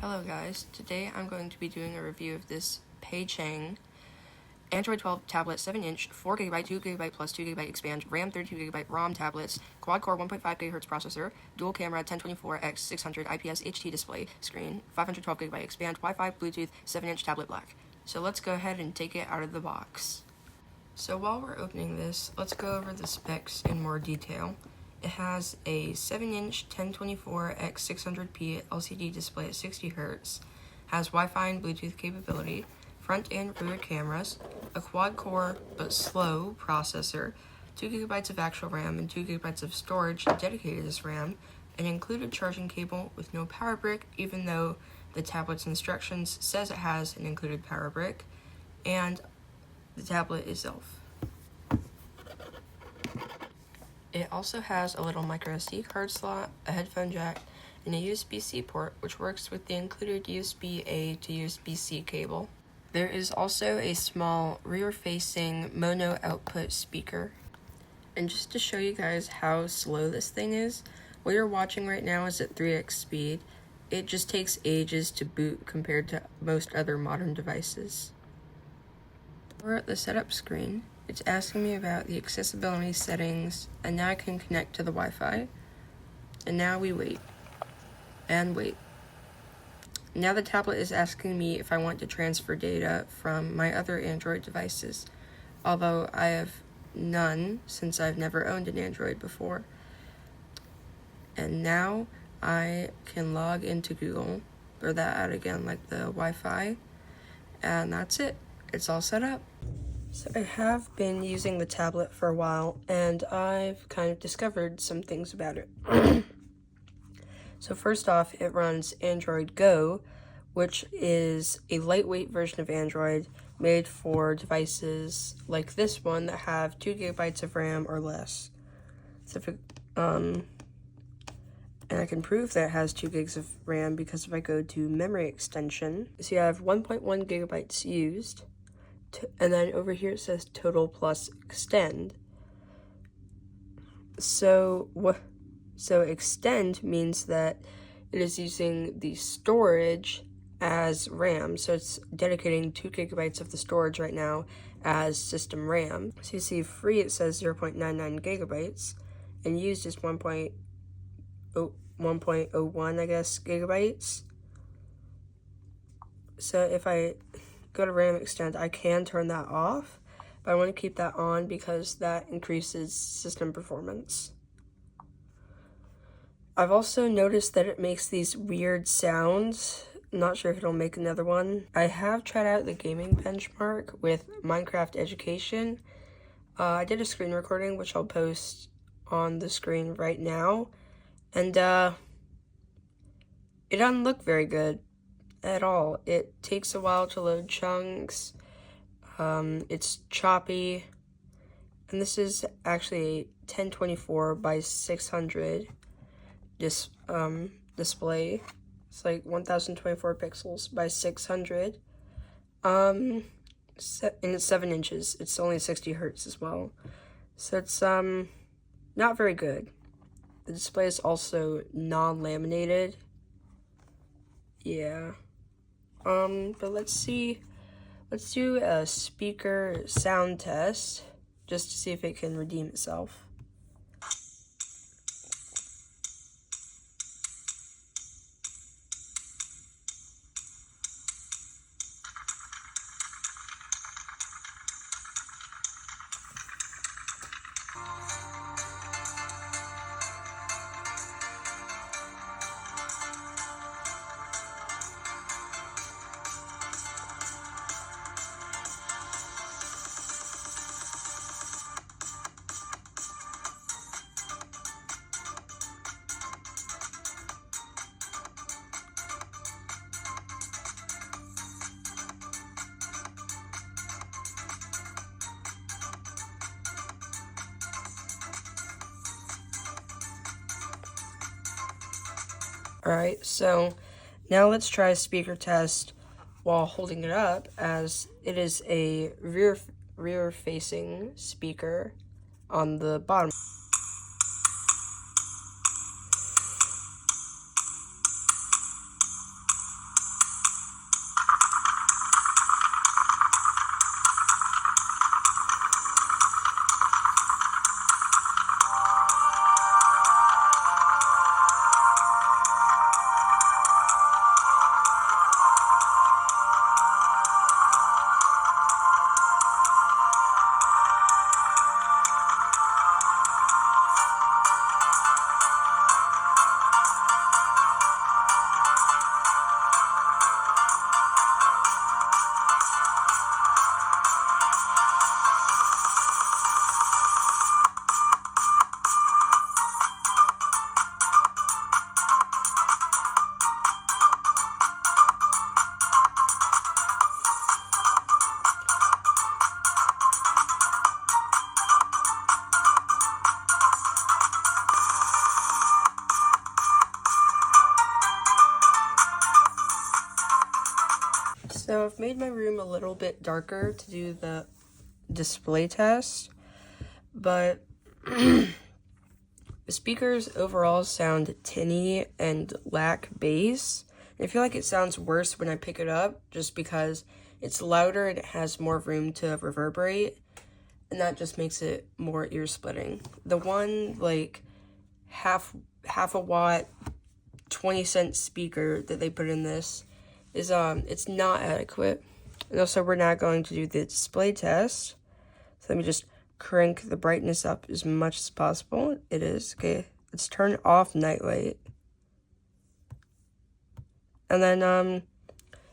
Hello guys, today I'm going to be doing a review of this PEICHENG Android 12 tablet 7-inch, 4GB, 2GB plus 2GB expand, RAM 32GB ROM tablets, quad-core 1.5 GHz processor, dual camera 1024x600 IPS HT display screen, 512GB expand, Wi-Fi, Bluetooth, 7-inch tablet black. So let's go ahead and take it out of the box. So while we're opening this, let's go over the specs in more detail. It has a 7-inch 1024x600p LCD display at 60Hz, has Wi-Fi and Bluetooth capability, front and rear cameras, a quad-core but slow processor, 2GB of actual RAM and 2GB of storage dedicated to this RAM, an included charging cable with no power brick, even though the tablet's instructions says it has an included power brick, and the tablet itself. It also has a little microSD card slot, a headphone jack, and a USB-C port, which works with the included USB-A to USB-C cable. There is also a small rear-facing mono output speaker. And just to show you guys how slow this thing is, what you're watching right now is at 3x speed. It just takes ages to boot compared to most other modern devices. We're at the setup screen. It's asking me about the accessibility settings, and now I can connect to the Wi-Fi. And now we wait. And wait. Now the tablet is asking me if I want to transfer data from my other Android devices, although I have none since I've never owned an Android before. And now I can log into Google, throw that out again like the Wi-Fi, and that's it. It's all set up. So I have been using the tablet for a while, and I've kind of discovered some things about it. So first off, it runs Android Go, which is a lightweight version of Android made for devices like this one that have 2GB of RAM or less. So if it, and I can prove that it has 2 gigs of RAM because if I go to memory extension, so you have 1.1 gigabytes used. And then over here it says total plus extend. So extend means that it is using the storage as RAM. So it's dedicating 2 gigabytes of the storage right now as system RAM. So you see free it says 0.99 gigabytes and used is 1.01 I guess gigabytes. So if I go to RAM extend, I can turn that off, but I want to keep that on because that increases system performance. I've also noticed that it makes these weird sounds. Not sure if it'll make another one. I have tried out the gaming benchmark with Minecraft Education. I did a screen recording, which I'll post on the screen right now, and it doesn't look very good at all. It takes a while to load chunks, it's choppy, and this is actually a 1024 by 600 display. It's like 1024 pixels by 600, and it's 7 inches. It's only 60 hertz as well, so it's not very good. The display is also non-laminated. Yeah. But let's do a speaker sound test, just to see if it can redeem itself. Alright, so now let's try a speaker test while holding it up, as it is a rear-facing speaker on the bottom. So I've made my room a little bit darker to do the display test, but the speakers overall sound tinny and lack bass. I feel like it sounds worse when I pick it up just because it's louder and it has more room to reverberate, and that just makes it more ear-splitting. The one, like, half a watt 20-cent speaker that they put in this is it's not adequate. And also we're not going to do the display test. So let me just crank the brightness up as much as possible. It is okay. Let's turn off night light. And then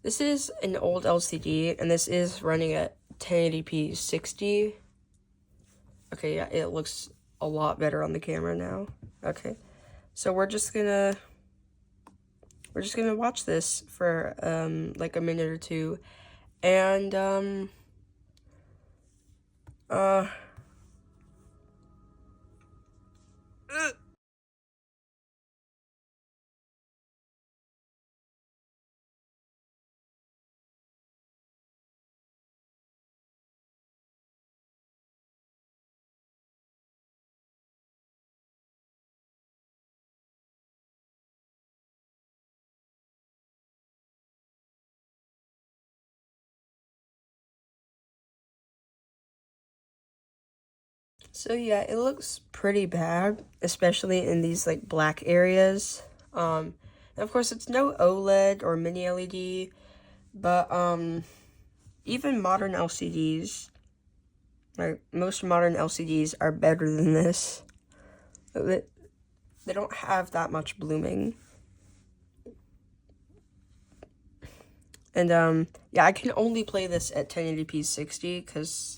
this is an old LCD, and this is running at 1080p 60. Okay, yeah, it looks a lot better on the camera now. Okay, so we're just gonna watch this for like a minute or two, and so yeah, it looks pretty bad, especially in these like black areas. And of course it's no OLED or mini LED, but even modern LCDs, like most modern LCDs, are better than this. They don't have that much blooming. And yeah, I can only play this at 1080p 60 because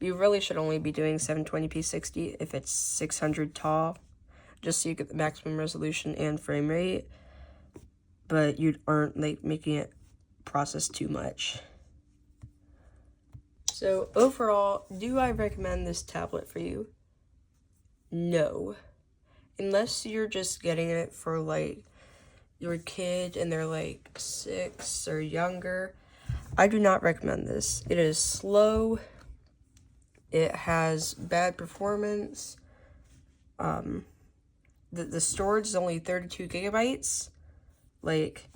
you really should only be doing 720p 60 if it's 600 tall, just so you get the maximum resolution and frame rate, but you aren't like making it process too much. So overall, do I recommend this tablet for you? No. Unless you're just getting it for like your kid and they're like 6 or younger, I do not recommend this. It is slow. It has bad performance. The storage is only 32 gigabytes. Like,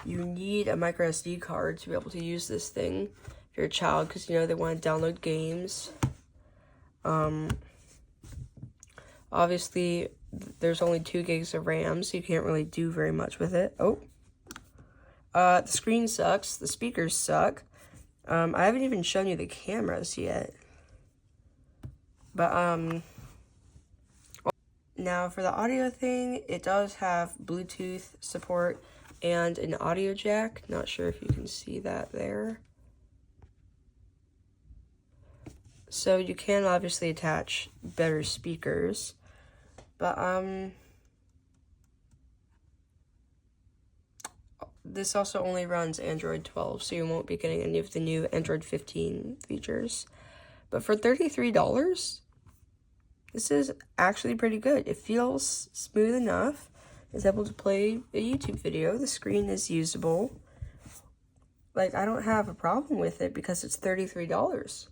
you need a micro SD card to be able to use this thing for your child because, you know, they want to download games. Obviously, there's only 2 gigs of RAM, so you can't really do very much with it. Oh. The screen sucks. The speakers suck. I haven't even shown you the cameras yet. But, now for the audio thing, it does have Bluetooth support and an audio jack. Not sure if you can see that there. So you can obviously attach better speakers. But, this also only runs Android 12, so you won't be getting any of the new Android 15 features. But for $33, this is actually pretty good. It feels smooth enough. It's able to play a YouTube video. The screen is usable. Like, I don't have a problem with it because it's $33.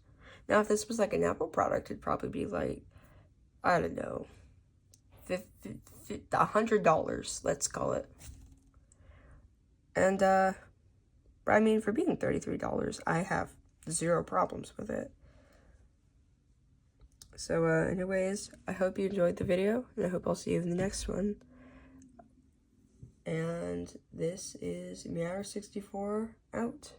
Now, if this was like an Apple product, it'd probably be like, I don't know, $100, let's call it. And, I mean, for being $33, I have zero problems with it. So, anyways, I hope you enjoyed the video, and I hope I'll see you in the next one. And this is Meow64 out.